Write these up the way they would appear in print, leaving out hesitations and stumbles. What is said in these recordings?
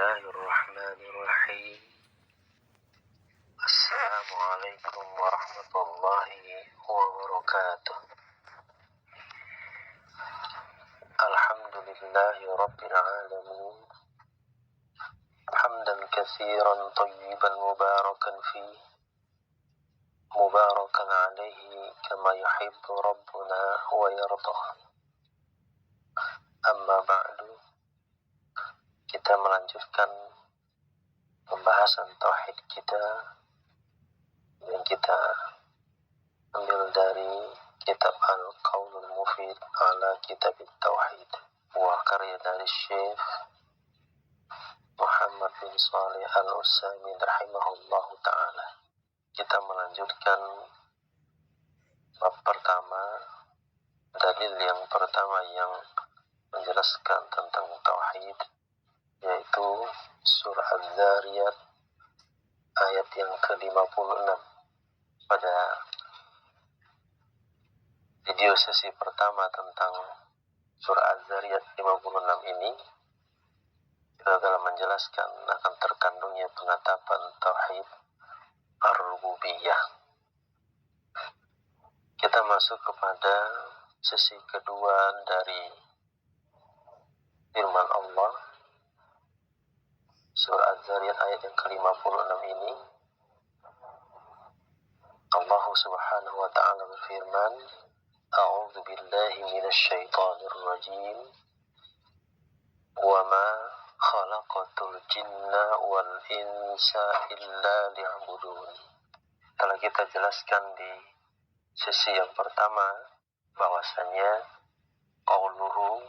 Bismillahirrahmanirrahim. Assalamualaikum warahmatullahi wabarakatuh. Alhamdulillahi rabbil alamin. Hamdan katsiran tayyiban mubarakan fi mubarakan alaihi kama yuhibbu rabbuna wa yardah. Amma ba'du. Kita melanjutkan pembahasan tauhid kita yang kita ambil dari kitab Al-Qaulul Mufid ala Kitab Tauhid, buah karya dari Syekh Muhammad bin Shalih Al-Utsaimin rahimahullahu ta'ala. Kita melanjutkan bab pertama, dalil yang pertama yang menjelaskan tentang tauhid, yaitu surah Az-Zariyat ayat yang ke-56. Pada video sesi pertama tentang surah Az-Zariyat 56 ini, kita telah menjelaskan akan terkandungnya penetapan tauhid ar-rububiyah. Kita masuk kepada sesi kedua dari firman Allah. Surah Az-Zariyat ayat yang ke-56 ini, Allah subhanahu wa ta'ala berfirman, A'udzu billahi minasyaitonir rajim, wa ma khalaqatul jinna wal insa illa liya'budun. Telah kita jelaskan di sesi yang pertama bahwasanya qauluhu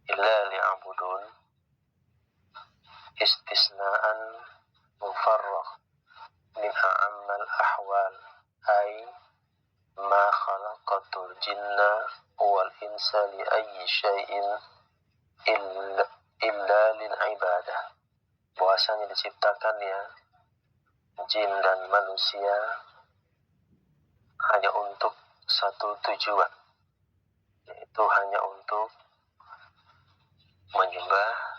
illa liya'budun istisnaan mufarragh min a'ammal ahwal, ay ma khalaqatul jinna wal insa li ayyi syai'in illa lil ibadah. Bahwasanya diciptakannya jin dan manusia hanya untuk satu tujuan, yaitu hanya untuk menyembah,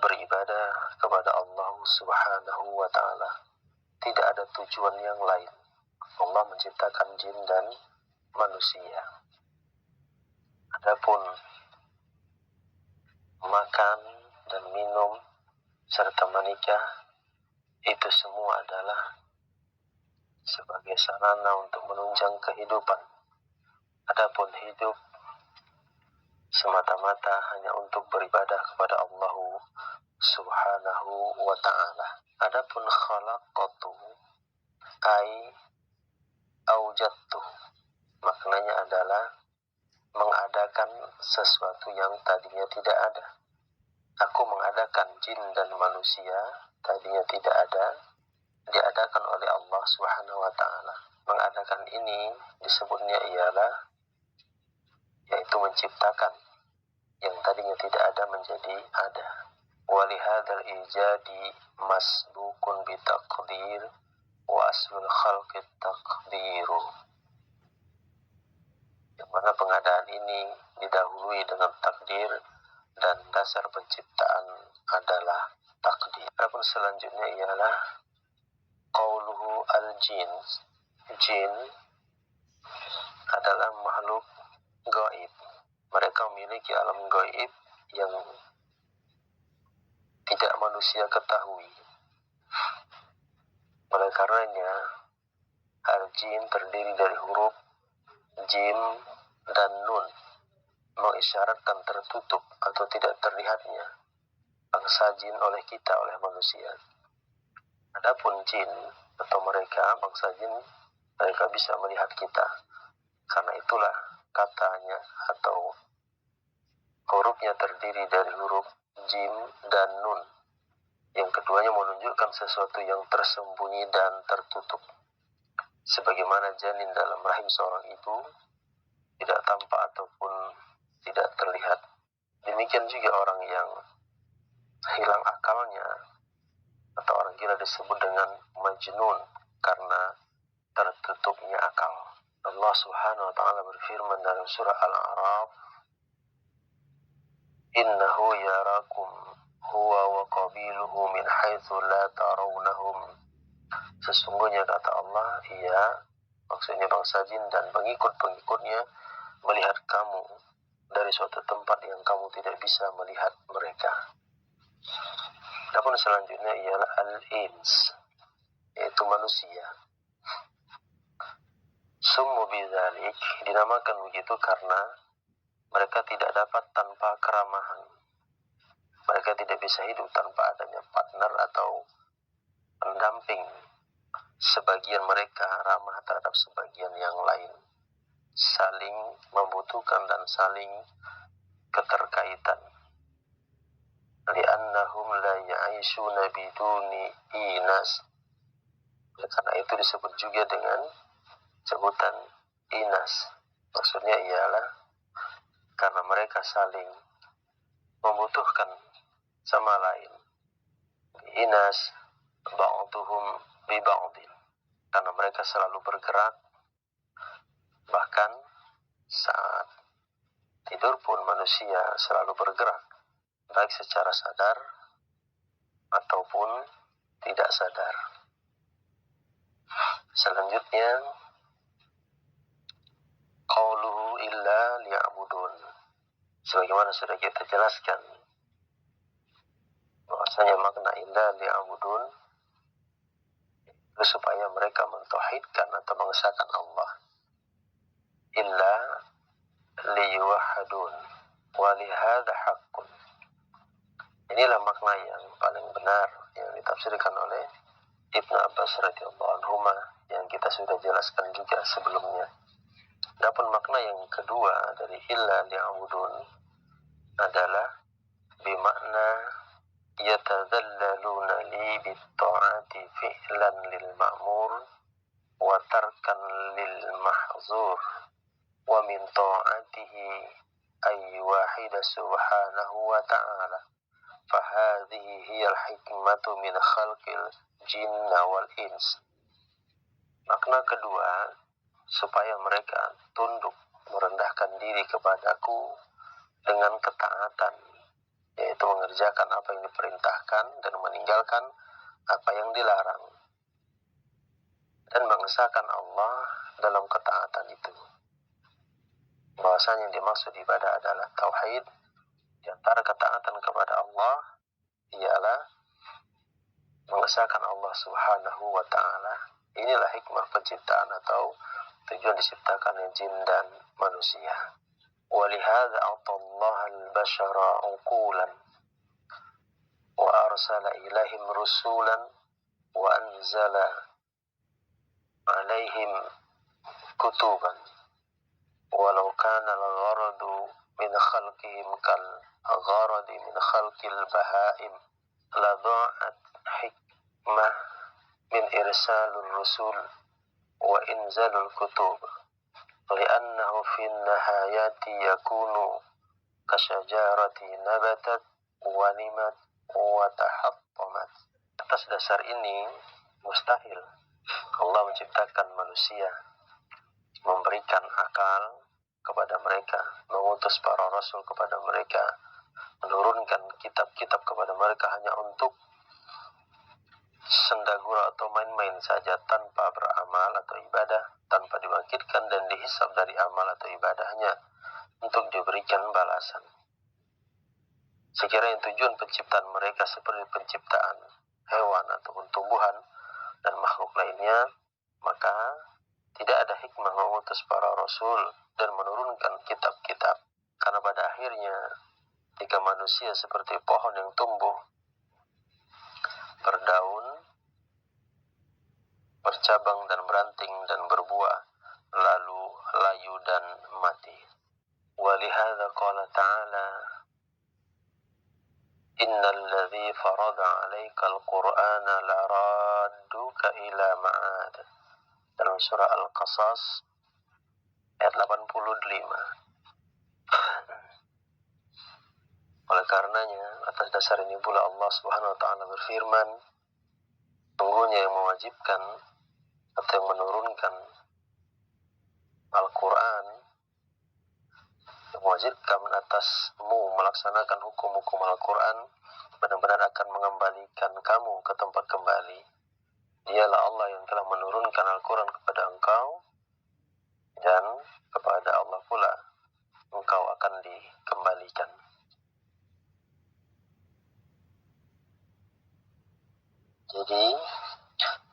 beribadah kepada Allah subhanahu wa ta'ala. Tidak ada tujuan yang lain. Allah menciptakan jin dan manusia. Adapun makan dan minum serta menikah, itu semua adalah sebagai sarana untuk menunjang kehidupan. Adapun hidup semata-mata hanya untuk beribadah kepada Allah subhanahu wa ta'ala. Adapun khalaqatu ay aujadtu, maknanya adalah mengadakan sesuatu yang tadinya tidak ada. Aku mengadakan jin dan manusia, tadinya tidak ada, diadakan oleh Allah subhanahu wa ta'ala. Mengadakan ini disebutnya ialah, yaitu menciptakan yang tadinya tidak ada menjadi ada. Walihadzal ijadi masbukun bitaqdir wa aslul khalqi taqdiru. Yang mana pengadaan ini didahului dengan takdir dan dasar penciptaan adalah takdir. Adapun selanjutnya ialah qauluhu al-jin. Jin adalah makhluk gaib. Mereka memiliki alam gaib yang tidak manusia ketahui. Oleh karenanya, al-jin terdiri dari huruf jim dan nun, mengisyaratkan tertutup atau tidak terlihatnya bangsa jin oleh kita, oleh manusia. Adapun jin atau mereka, bangsa jin, mereka bisa melihat kita. Karena itulah katanya atau hurufnya terdiri dari huruf jim dan nun. Yang keduanya menunjukkan sesuatu yang tersembunyi dan tertutup. Sebagaimana janin dalam rahim seorang ibu tidak tampak ataupun tidak terlihat. Demikian juga orang yang hilang akalnya atau orang gila disebut dengan majnun karena tertutupnya akal. Allah subhanahu wa ta'ala berfirman dalam surah Al-A'raf, Innahu yarakum huwa wa qabiluhu min haitsu la tarawnahum. Sesungguhnya kata Allah, ia, maksudnya bangsa jin dan pengikut-pengikutnya, melihat kamu dari suatu tempat yang kamu tidak bisa melihat mereka. Adapun selanjutnya ialah al-ins, yaitu manusia. Summu bidzalik, dinamakan begitu karena mereka tidak dapat tanpa keramahan. Mereka tidak bisa hidup tanpa adanya partner atau pendamping. Sebagian mereka ramah terhadap sebagian yang lain, saling membutuhkan dan saling keterkaitan. Li'annahum la ya'ishuna biduni inas. Karena itu disebut juga dengan sebutan inas. Maksudnya ialah karena mereka saling membutuhkan sama lain. Inas ba'duhum bi ba'din. Karena mereka selalu bergerak, bahkan saat tidur pun manusia selalu bergerak, baik secara sadar ataupun tidak sadar. Selanjutnya, qauluhu illa liya'budun. Sebagaimana sudah kita jelaskan, bahwasanya makna illa liya'budun itu supaya mereka mentauhidkan atau mengesahkan Allah. Illa liyuwahhadun wa lihadza haqqun. Inilah makna yang paling benar yang ditafsirkan oleh Ibnu Abbas radhiyallahu anhuma yang kita sudah jelaskan juga sebelumnya. Adapun makna yang kedua dari illa liya'budun adalah bimakna yatadhallaluna li bitta'ati fi'lan lil ma'mur wa tarkan lil mahzur wa min ta'atihi ay wahida subhanahu wa ta'ala. Fahadhihi hiyal hikmatu min khalqil jinna wal ins. Makna kedua, supaya mereka tunduk merendahkan diri kepadaku dengan ketaatan, yaitu mengerjakan apa yang diperintahkan dan meninggalkan apa yang dilarang, dan mengesahkan Allah dalam ketaatan itu. Bahwasanya yang dimaksud ibadah adalah tauhid. Di antara ketaatan kepada Allah ialah mengesahkan Allah Subhanahu wa ta'ala. Inilah hikmah penciptaan atau tujuan diciptakannya jin dan manusia. ولهذا أعطى الله البشر عقولا وأرسل إليهم رسولا وأنزل عليهم كتبا ولو كان الغرض من خلقهم كالغرض من خلق البهائم لضاعت حكمة من إرسال الرسول وإنزال الكتب لأنه في النهاية يكون كشجرة نبتت ونمت وتحطمت. Atas dasar ini mustahil Allah menciptakan manusia, memberikan akal kepada mereka, mengutus para rasul kepada mereka, menurunkan kitab-kitab kepada mereka hanya untuk sendagura atau main-main saja tanpa beramal atau ibadah, tanpa dibangkitkan dan dihisab dari amal atau ibadahnya untuk diberikan balasan. Sekiranya tujuan penciptaan mereka seperti penciptaan hewan ataupun tumbuhan dan makhluk lainnya, maka tidak ada hikmah mengutus para rasul dan menurunkan kitab-kitab. Karena pada akhirnya, jika manusia seperti pohon yang tumbuh, berdaun, bercabang dan beranting dan berbuah, lalu layu dan mati. Walihada qala ta'ala, innal ladzi farada 'alaikal qur'ana laradduka ila ma'ad. Dalam surah Al-Qasas ayat 85. Oleh karenanya, atas dasar ini pula Allah Subhanahu wa taala berfirman, sungguhnya yang mewajibkan atau yang menurunkan Al-Quran, yang mewajibkan atasmu melaksanakan hukum-hukum Al-Quran benar-benar akan mengembalikan kamu ke tempat kembali. Dialah Allah yang telah menurunkan Al-Quran kepada engkau, dan kepada Allah pula engkau akan dikembalikan. Jadi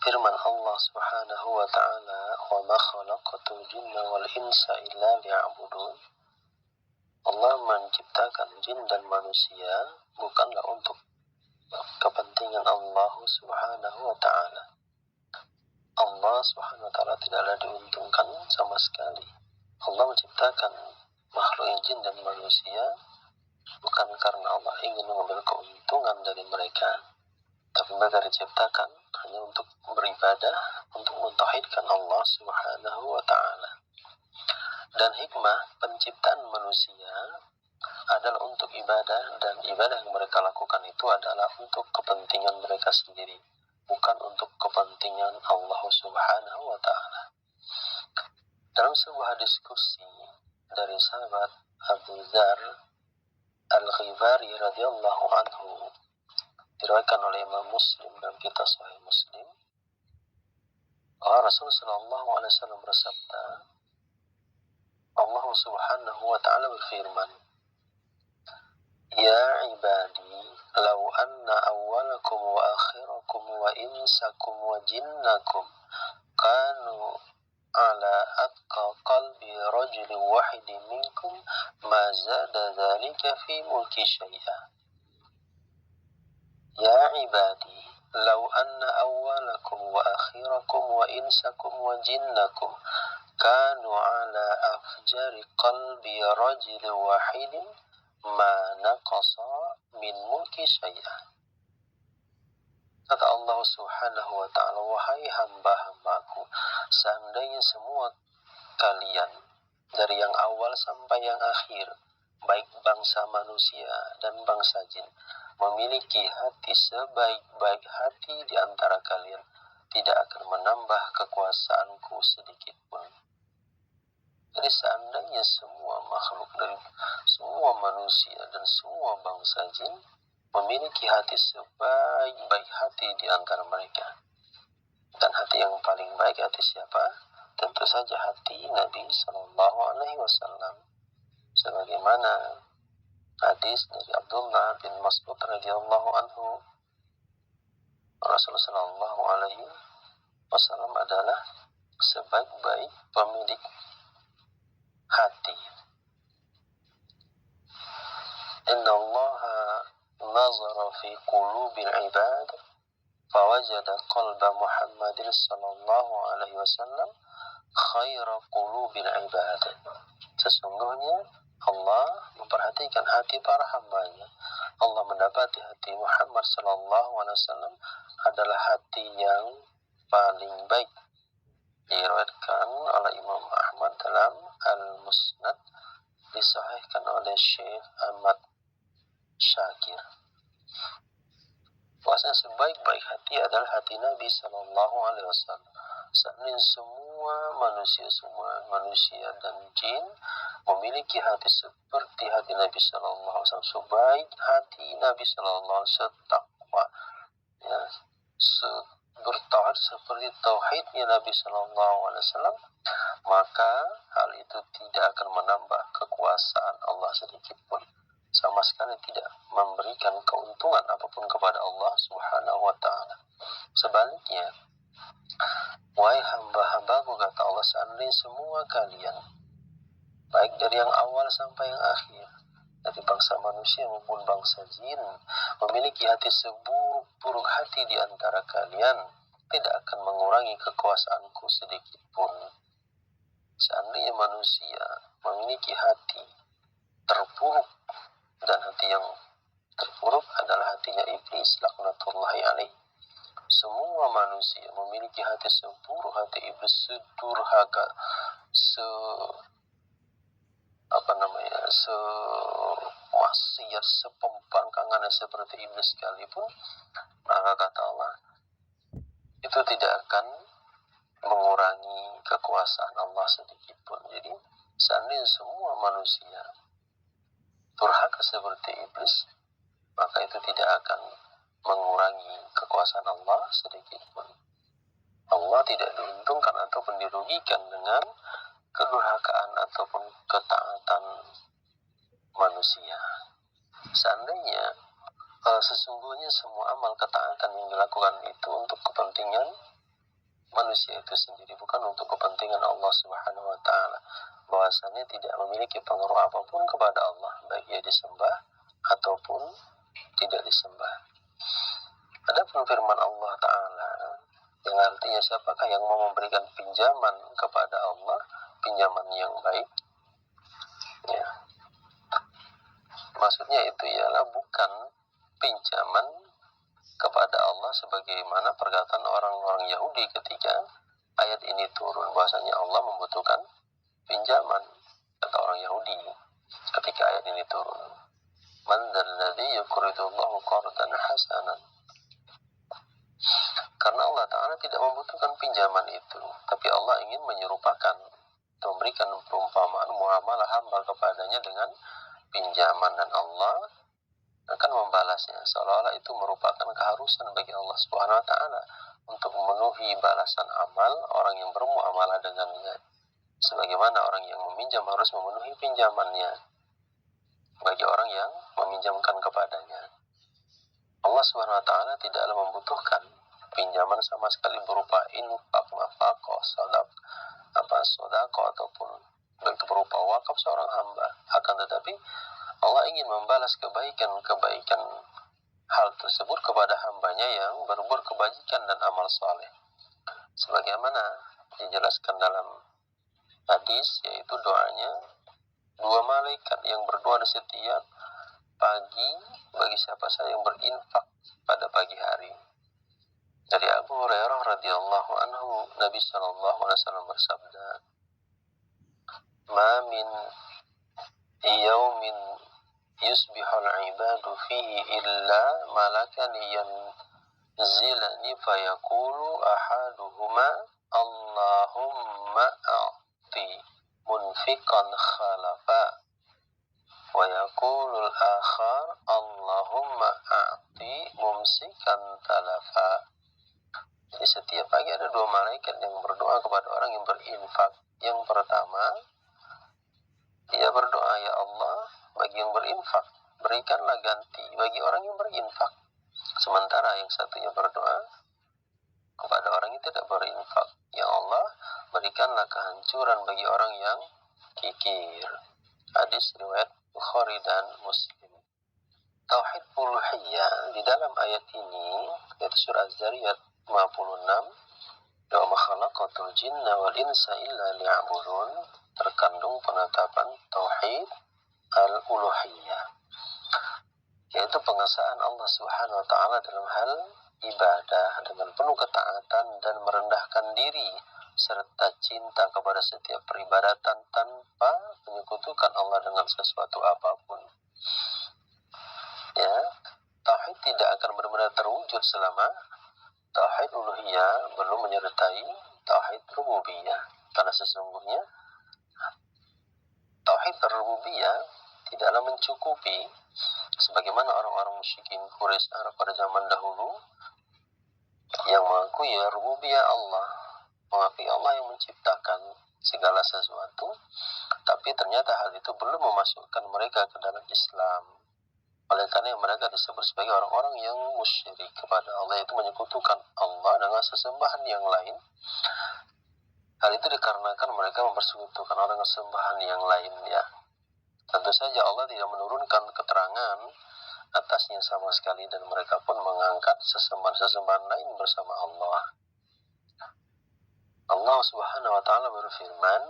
firman Allah Subhanahu wa ta'ala, "Wa ma khalaqatul jinna wal insa illa liya'budun." Allah menciptakan jin dan manusia bukanlah untuk kepentingan Allah Subhanahu wa ta'ala. Allah Subhanahu wa ta'ala tidaklah diuntungkan sama sekali. Allah menciptakan makhluk jin dan manusia bukan karena Allah ingin mengambil keuntungan dari mereka, tapi mereka diciptakan hanya untuk beribadah, untuk mentauhidkan Allah Subhanahu wa ta'ala. Dan hikmah penciptaan manusia adalah untuk ibadah, dan ibadah yang mereka lakukan itu adalah untuk kepentingan mereka sendiri, bukan untuk kepentingan Allah Subhanahu wa ta'ala. Dalam sebuah diskusi dari sahabat Abu Dzar Al-Ghifari radhiyallahu anhu, diriwayatkan oleh Imam Muslim dalam kitab Sahih Muslim, Rasulullah sallallahu alaihi wasallam bersabda, Allah Subhanahu wa ta'ala berfirman, "Ya ibadi, law anna awwalakum wa akhirakum wa insakum wa jinnakum kanu ala atqa qalbi rajulin wahidin minkum ma zada dhalika fi mulki syai'a." Ya ibadi, law anna awwalakum wa akhirakum wa insakum wa jinnakum kanu ala afjari qalbi rajulin wahidin ma naqasa min mulki syai'a. Kata Allah Subhanahu wa ta'ala, "Wahai hamba-hambaku, seandainya semua kalian dari yang awal sampai yang akhir, baik bangsa manusia dan bangsa jin, memiliki hati sebaik-baik hati di antara kalian, tidak akan menambah kekuasaanku sedikit pun." Jadi seandainya semua makhluk dari semua manusia dan semua bangsa jin memiliki hati sebaik-baik hati di antara mereka, dan hati yang paling baik hati siapa? Tentu saja hati Nabi Sallallahu Alaihi Wasallam, sebagaimana hadis dari Abdullah bin Mas'ud radhiyallahu anhu, Rasulullah Sallallahu Alaihi Wasallam adalah sebaik-baik pemilik hati. Inna Allah nazara fi qulubil ibad fawajada qalba Muhammadin sallallahu alaihi wasallam khaira qulubil ibad. Sesungguhnya Allah memperhatikan hati para hambanya. Allah mendapati hati Muhammad sallallahu alaihi wasallam adalah hati yang paling baik. Diriwayatkan oleh Imam Ahmad dalam Al-Musnad, disahihkan oleh Syekh Ahmad Syakir. Bahwasanya sebaik-baik hati adalah hati Nabi Sallallahu Alaihi Wasallam. Seandainya semua manusia dan jin memiliki hati seperti hati Nabi Sallallahu Alaihi Wasallam, sebaik hati Nabi Sallallahu Alaihi Wasallam, setakwa, ya, bertauhid seperti tauhidnya Nabi Sallallahu Alaihi Wasallam, maka hal itu tidak akan menambah kekuasaan Allah sedikit pun, sama sekali tidak memberikan keuntungan apapun kepada Allah Subhanahu wa ta'ala. Sebaliknya, wahai hamba-hambaku, kata Allah, seandainya semua kalian, baik dari yang awal sampai yang akhir, dari bangsa manusia maupun bangsa jin, memiliki hati seburuk-buruk hati di antara kalian, tidak akan mengurangi kekuasaanku sedikit pun. Seandainya manusia memiliki hati terpuruk, dan hati yang terpuruk adalah hatinya iblis laknatullahi alaih. Semua manusia memiliki hati seburuk hati iblis, sedurhaka, semaksiat, sepembangkangannya seperti iblis sekalipun, maka kata Allah, itu tidak akan mengurangi kekuasaan Allah sedikit pun. Jadi seandainya semua manusia durhaka seperti iblis, maka itu tidak akan mengurangi kekuasaan Allah sedikit pun. Allah tidak diuntungkan ataupun dirugikan dengan kedurhakaan ataupun ketaatan manusia. Seandainya sesungguhnya semua amal ketaatan yang dilakukan itu untuk kepentingan manusia itu sendiri, bukan untuk kepentingan Allah Subhanahu wa taala, bahwasanya tidak memiliki pengaruh apapun kepada Allah, baik ia disembah ataupun tidak disembah. Adapun firman Allah taala yang artinya siapakah yang mau memberikan pinjaman kepada Allah, pinjaman yang baik, ya, maksudnya itu ialah bukan pinjaman kepada Allah sebagaimana perkataan orang-orang Yahudi ketika ayat ini turun, bahwasanya Allah membutuhkan pinjaman, kata orang Yahudi ketika ayat ini turun. Man dzalladzi yuqridullahu qardan hasanan. Karena Allah Ta'ala tidak membutuhkan pinjaman itu, tapi Allah ingin menyerupakan, memberikan perumpamaan muamalah hamba kepadanya dengan pinjaman, dan Allah akan membalasnya, seolah-olah itu merupakan keharusan bagi Allah Subhanahu wa taala untuk memenuhi balasan amal orang yang bermuamalah dengannya, sebagaimana orang yang meminjam harus memenuhi pinjamannya bagi orang yang meminjamkan kepadanya. Allah Subhanahu wa taala tidaklah membutuhkan pinjaman sama sekali berupa infak, nafkah, sedekah ataupun berupa wakaf seorang hamba. Akan tetapi Allah ingin membalas kebaikan hal tersebut kepada hambanya yang berbuat kebajikan dan amal saleh, sebagaimana dijelaskan dalam hadis, yaitu doanya dua malaikat yang berdoa di setiap pagi bagi siapa saja yang berinfak pada pagi hari. Dari Abu Hurairah radhiyallahu anhu, Nabi sallallahu alaihi wasallam bersabda, "Ma min yaumin yusbihul ibadu fihi illa malakan yanzilani fayaqulu ahaduhuma Allahumma a'ti munfiqan khalafa wa yaqulul akhar Allahumma a'ti mumsikan talafa." Jadi setiap pagi ada dua malaikat yang berdoa kepada orang yang berinfak. Yang pertama, dia berdoa, "Ya Allah, bagi yang berinfak, berikanlah ganti bagi orang yang berinfak." Sementara yang satunya berdoa kepada orang yang tidak berinfak, "Ya Allah, berikanlah kehancuran bagi orang yang kikir." Hadis riwayat Bukhari dan Muslim. Tauhid uluhiyah di dalam ayat ini, yaitu surah Az-Zariyat 56, "Wa ma khalaqatul jinna wal insa illa liya'budun," terkandung penetapan tauhid al-uluhiyah, yaitu pengesaan Allah Subhanahu wa taala dalam hal ibadah dengan penuh ketaatan dan merendahkan diri serta cinta kepada setiap peribadatan tanpa menyekutukan Allah dengan sesuatu apapun. Ya, tauhid tidak akan benar-benar terwujud selama tauhid uluhiyah belum menyertai tauhid rububiyah, karena sesungguhnya tauhid rububiyah tidaklah mencukupi, sebagaimana orang-orang musyrikin Quraisy Arab pada zaman dahulu yang mengakui ya rububiyah Allah, mengakui Allah yang menciptakan segala sesuatu, tapi ternyata hal itu belum memasukkan mereka ke dalam Islam. Oleh karena mereka disebut sebagai orang-orang yang musyrik kepada Allah, yaitu menyekutukan Allah dengan sesembahan yang lain. Hal itu dikarenakan mereka mempersekutukan Allah dengan sembahan yang lainnya. Tentu saja Allah tidak menurunkan keterangan atasnya sama sekali, dan mereka pun mengangkat sesembahan-sesembahan lain bersama Allah. Allah Subhanahu wa taala berfirman,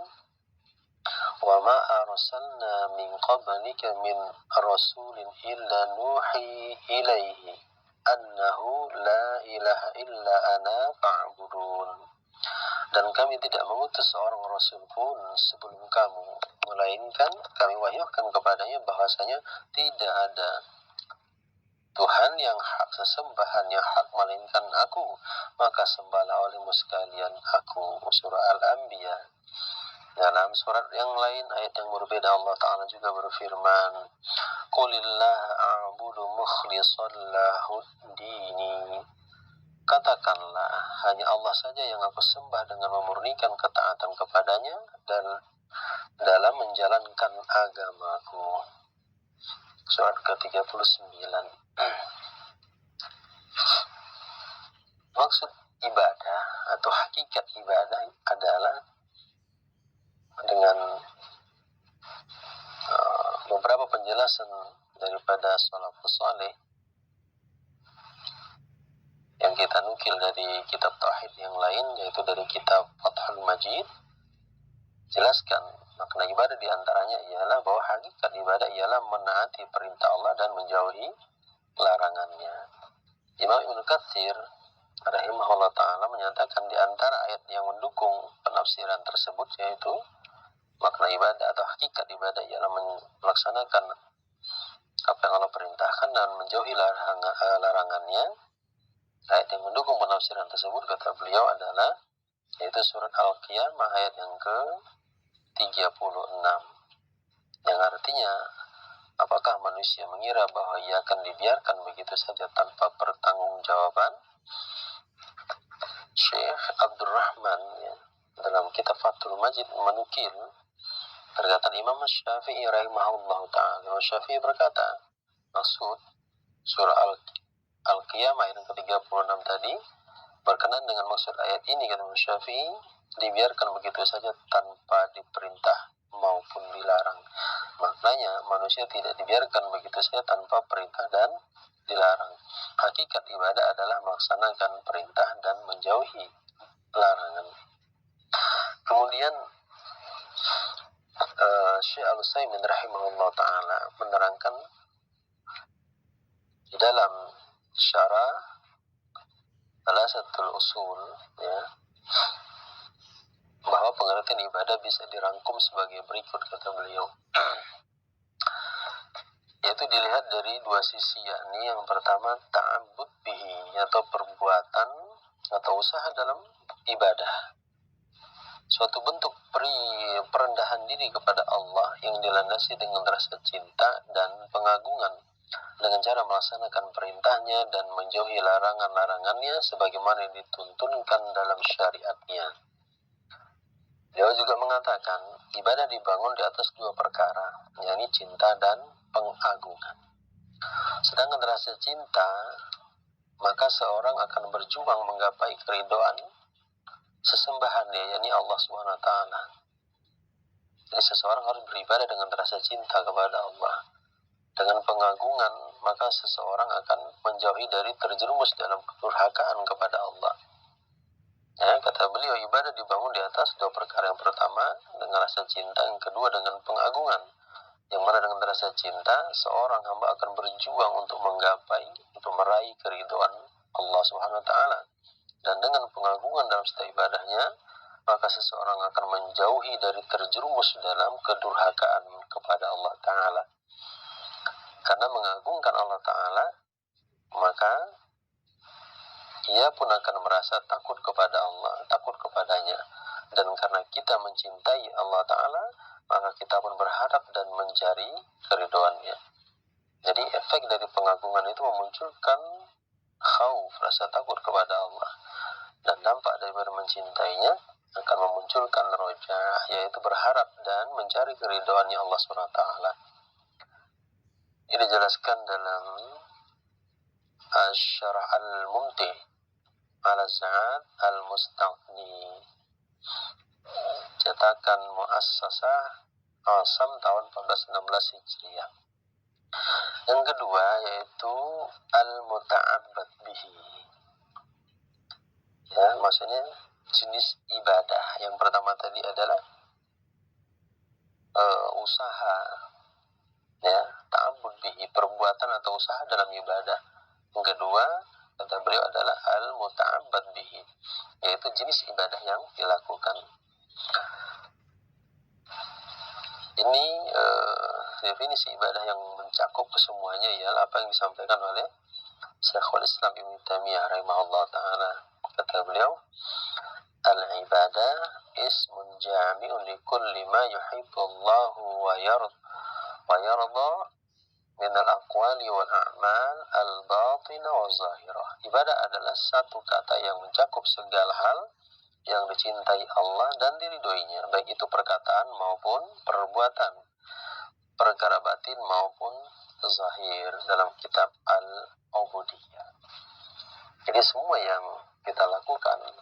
"Wa ma arsalna min qablika min rasulin illa nuhi ilaihi annahu la ilaha illa ana fa'budun." Dan kami tidak mengutus seorang rasul pun sebelum kamu, melainkan kami wahyukan kepadanya bahwasanya tidak ada Tuhan yang hak, sesembahan yang hak melainkan aku, maka sembahlah olehmu sekalian aku. Surah Al-Anbiya Dalam surat yang lain, ayat yang berbeda, Allah Ta'ala juga berfirman, Qulillah a'budu mukhlishan lahud dini. Katakanlah, hanya Allah saja yang aku sembah dengan memurnikan ketaatan kepadanya dan dalam menjalankan agamaku. Surat ke-39. Maksud ibadah atau hakikat ibadah adalah dengan beberapa penjelasan daripada salafus saleh yang kita nukil dari kitab tauhid yang lain, yaitu dari kitab Fathul Majid, jelaskan makna ibadah diantaranya ialah bahwa hakikat ibadah ialah menaati perintah Allah dan menjauhi larangannya. Imam Ibnu Katsir rahimahullah ta'ala menyatakan di antara ayat yang mendukung penafsiran tersebut, yaitu makna ibadah atau hakikat ibadah ialah melaksanakan apa yang Allah perintahkan dan menjauhi larangannya. Ayat yang mendukung penafsiran tersebut, kata beliau, adalah yaitu surat Al-Qiyamah ayat yang ke-36, yang artinya, apakah manusia mengira bahwa ia akan dibiarkan begitu saja tanpa pertanggungjawaban? Syekh Abdurrahman dalam kitab Fathul Majid menukil perkataan Imam Syafi'i rahimahullah ta'ala. Imam Syafi'i berkata, maksud surah Al-Qiyamah ayat ke-36 tadi berkenaan dengan maksud ayat ini, kata Imam Syafi'i, dibiarkan begitu saja tanpa diperintah maupun dilarang. Maknanya manusia tidak dibiarkan begitu saja tanpa perintah dan dilarang. Hakikat ibadah adalah melaksanakan perintah dan menjauhi larangan. Kemudian Syekh Al-Utsaimin rahimahullah ta'ala menerangkan di dalam syarah Thalathatul Usul, ya, bahwa pengertian ibadah bisa dirangkum sebagai berikut, kata beliau. Yaitu dilihat dari dua sisi, yakni yang pertama ta'abbud bihi, atau perbuatan atau usaha dalam ibadah, suatu bentuk perendahan diri kepada Allah yang dilandasi dengan rasa cinta dan pengagungan dengan cara melaksanakan perintahnya dan menjauhi larangan-larangannya sebagaimana yang dituntunkan dalam syariatnya. Dia juga mengatakan ibadah dibangun di atas dua perkara, yakni cinta dan pengagungan. Sedangkan rasa cinta, maka seorang akan berjuang menggapai keridhaan sesembahannya, yakni Allah SWT. Jadi seseorang harus beribadah dengan rasa cinta kepada Allah. Dengan pengagungan, maka seseorang akan menjauhi dari terjerumus dalam kedurhakaan kepada Allah. Ya, kata beliau, ibadah dibangun di atas dua perkara. Yang pertama dengan rasa cinta, yang kedua dengan pengagungan. Yang mana dengan rasa cinta, seorang hamba akan berjuang untuk menggapai, untuk meraih keridhaan Allah SWT. Dan dengan pengagungan dalam setiap ibadahnya, maka seseorang akan menjauhi dari terjerumus dalam kedurhakaan kepada Allah Ta'ala. Karena mengagungkan Allah Ta'ala, maka ia pun akan merasa takut kepada Allah, takut kepadanya. Dan karena kita mencintai Allah Ta'ala, maka kita pun berharap dan mencari keridhaannya. Jadi efek dari pengagungan itu memunculkan khauf, rasa takut kepada Allah. Dan dampak daripada mencintainya akan memunculkan roja, yaitu berharap dan mencari keridhaannya Allah SWT. Ini dijelaskan dalam Asy-Syarah Al-Mumti' ala Za'ad Al-Mustaqni, cetakan Muassasah Asam tahun 1416 Hijriah. Yang kedua yaitu Al-Muta'abbad bihi. Ya, maksudnya jenis ibadah. Yang pertama tadi adalah usaha, ya, ta'abbud bihi, perbuatan atau usaha dalam ibadah. Yang kedua, kata beliau, adalah al-muta'abbad bihi, yaitu jenis ibadah yang dilakukan. Ini definisi ibadah yang mencakup kesemuanya ialah apa yang disampaikan oleh Syekhul Islam Ibnu Taimiyah rahimahullah ta'ala. Kata beliau, Al-ibadah ismun jami'un li kulli ma yuhibbu Allahu wa yarda min al-aqwali wal a'mal al-batinah wa zahirah. Ibadah adalah satu kata yang mencakup segala hal yang dicintai Allah dan diridhoinya, baik itu perkataan maupun perbuatan, perkara batin maupun zahir, dalam kitab Al-Ubudiyah. Jadi semua yang kita lakukan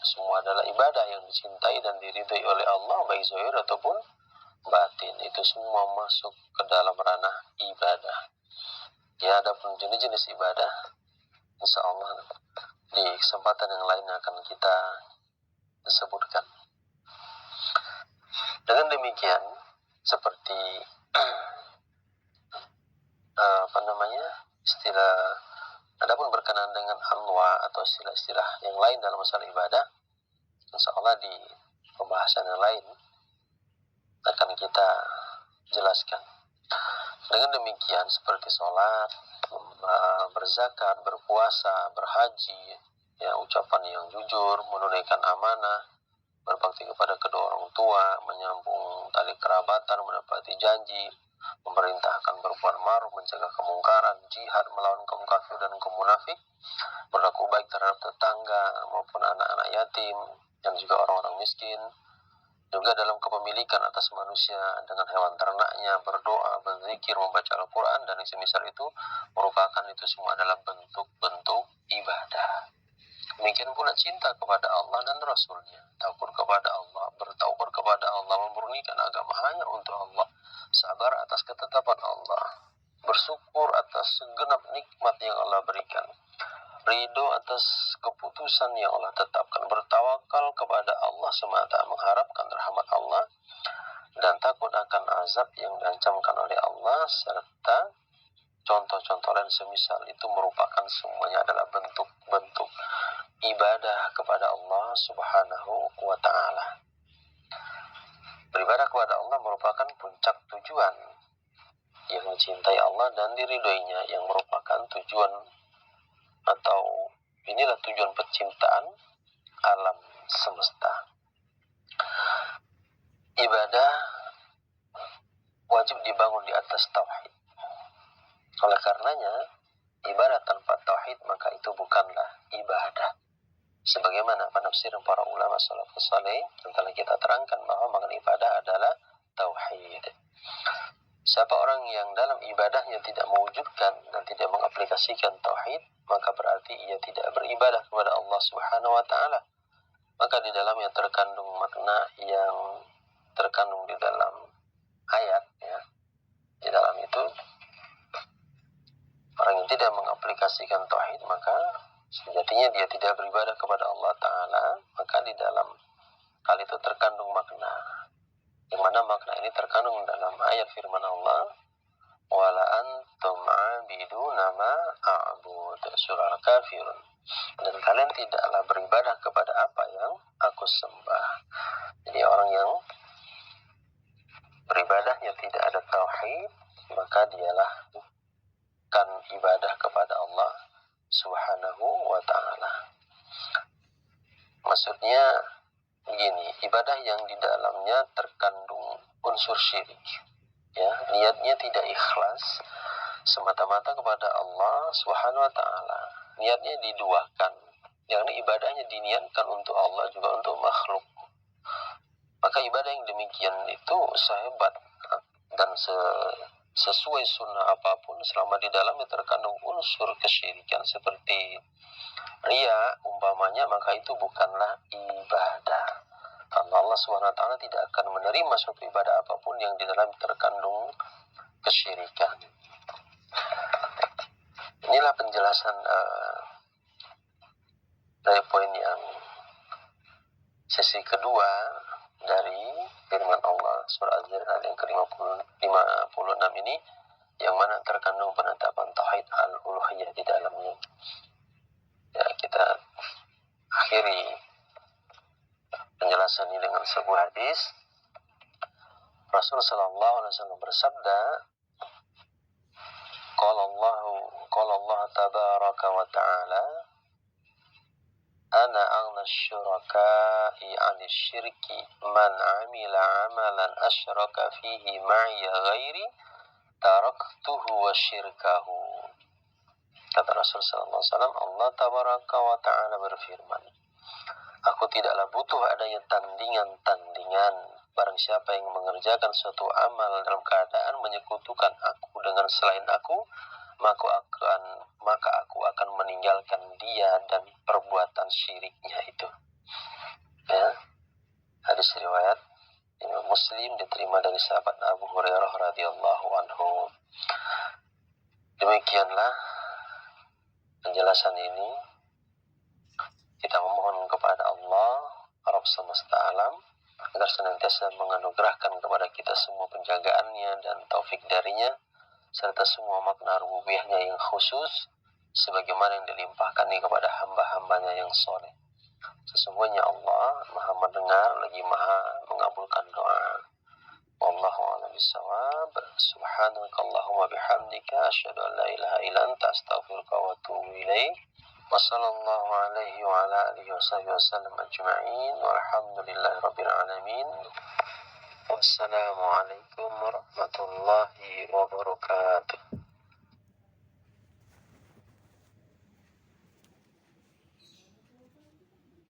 semua adalah ibadah yang dicintai dan diridhoi oleh Allah, baik zahir ataupun batin. Itu semua masuk ke dalam ranah ibadah. Ya, ada pun jenis-jenis ibadah, insya Allah di kesempatan yang lain akan kita sebutkan. Dengan demikian, seperti istilah, adapun berkenaan dengan anwa atau istilah-istilah yang lain dalam masalah ibadah, insya Allah di pembahasan yang lain akan kita jelaskan. Dengan demikian, seperti sholat, berzakat, berpuasa, berhaji, ya, ucapan yang jujur, menunaikan amanah, berbakti kepada kedua orang tua, menyambung tali kerabatan, menepati janji, memerintahkan berbuat ma'ruf, mencegah kemungkaran, jihad melawan kaum kafir dan kaum munafik, berlaku baik terhadap tetangga maupun anak-anak yatim dan juga orang-orang miskin, juga dalam kepemilikan atas manusia dengan hewan ternaknya, berdoa, berzikir, membaca Al-Quran, dan yang semisal itu merupakan itu semua adalah bentuk-bentuk ibadah. Demikian pula cinta kepada Allah dan Rasulnya, takut kepada Allah, bertaubat kepada Allah, memurnikan agama hanya untuk Allah, sabar atas ketetapan Allah, bersyukur atas segenap nikmat yang Allah berikan, ridho atas keputusan yang Allah tetapkan, bertawakal kepada Allah semata, mengharapkan rahmat Allah, dan takut akan azab yang diancamkan oleh Allah, serta contoh-contoh lain semisal itu merupakan semuanya adalah bentuk-bentuk ibadah kepada Allah Subhanahu wa ta'ala. Beribadah kepada Allah merupakan puncak tujuan yang mencintai Allah dan diridhoinya, yang merupakan tujuan atau inilah tujuan penciptaan alam semesta. Ibadah wajib dibangun di atas tauhid. Oleh karenanya, ibadah tanpa tauhid maka itu bukanlah ibadah. Sebagaimana penafsiran para ulama salafus saleh yang telah kita terangkan bahwa makna ibadah adalah tauhid. Siapa orang yang dalam ibadahnya tidak mewujudkan dan tidak mengaplikasikan tauhid, maka berarti ia tidak beribadah kepada Allah Subhanahu wa ta'ala. Maka di dalamnya terkandung makna yang terkandung di dalam ayat, ya. Di dalam itu orang yang tidak mengaplikasikan tauhid maka sejatinya dia tidak beribadah kepada Allah Ta'ala. Maka di dalam hal itu terkandung makna, yang mana makna ini terkandung dalam ayat firman Allah, wala antum abiduna ma a'bud, surah Al-Kafirun, dan kalian tidaklah beribadah kepada apa yang aku sembah. Jadi orang yang beribadahnya tidak ada tauhid, maka dialah bukan ibadah kepada Allah Subhanahu wa ta'ala. Maksudnya begini, ibadah yang di dalamnya terkandung unsur syirik, ya, niatnya tidak ikhlas semata-mata kepada Allah Subhanahu wa ta'ala, niatnya diduakan, yakni ibadahnya diniatkan untuk Allah juga untuk makhluk, maka ibadah yang demikian itu sehebat dan sesuai sunnah apapun, selama di dalamnya terkandung unsur kesyirikan seperti ria umpamanya, maka itu bukanlah ibadah. Karena Allah SWT tidak akan menerima suatu ibadah apapun yang di dalam terkandung kesyirikan. Inilah penjelasan dari poin yang sesi kedua dari firman Allah surah Az-Zariyat ayat yang ke-56 ini, yang mana terkandung penetapan tauhid al-uluhiyah di dalamnya. Ya, kita akhiri penjelasan ini dengan sebuah hadis. Rasul sallallahu alaihi wasallam bersabda, qala Allah tabaraka wa ta'ala, ana aghna syuraka'i 'ani syirki man 'amila 'amalan asyraka fihi ma'iya ghairi taraktuhu wa syirkahu. Kata Rasul sallallahu alaihi wasallam, Allah tabaraka wa ta'ala berfirman, aku tidaklah butuh adanya tandingan-tandingan. Barang siapa yang mengerjakan suatu amal dalam keadaan menyekutukan aku dengan selain aku, maka aku akan meninggalkan dia dan perbuatan syiriknya itu. Ya. Hadis riwayat Imam Muslim diterima dari sahabat Abu Hurairah radhiyallahu anhu. Demikianlah penjelasan ini. Kita memohon kepada Allah, Rabb semesta alam, agar senantiasa menganugerahkan kepada kita semua penjagaannya dan taufik darinya, serta semua makna rububiyahnya yang khusus, sebagaimana yang dilimpahkannya kepada hamba-hambanya yang soleh. Sesungguhnya Allah maha mendengar lagi maha mengabulkan doa. Wallahu a'lam bishawab. Subhanakallahumma bihamdika asyhadu an la ilaha illa anta astaghfiruka wa atubu ilaik. Wassallallahu alaihi wa ala alihi wasallam ajma'in walhamdulillahi rabbil alamin. Wassalamualaikum warahmatullahi wabarakatuh.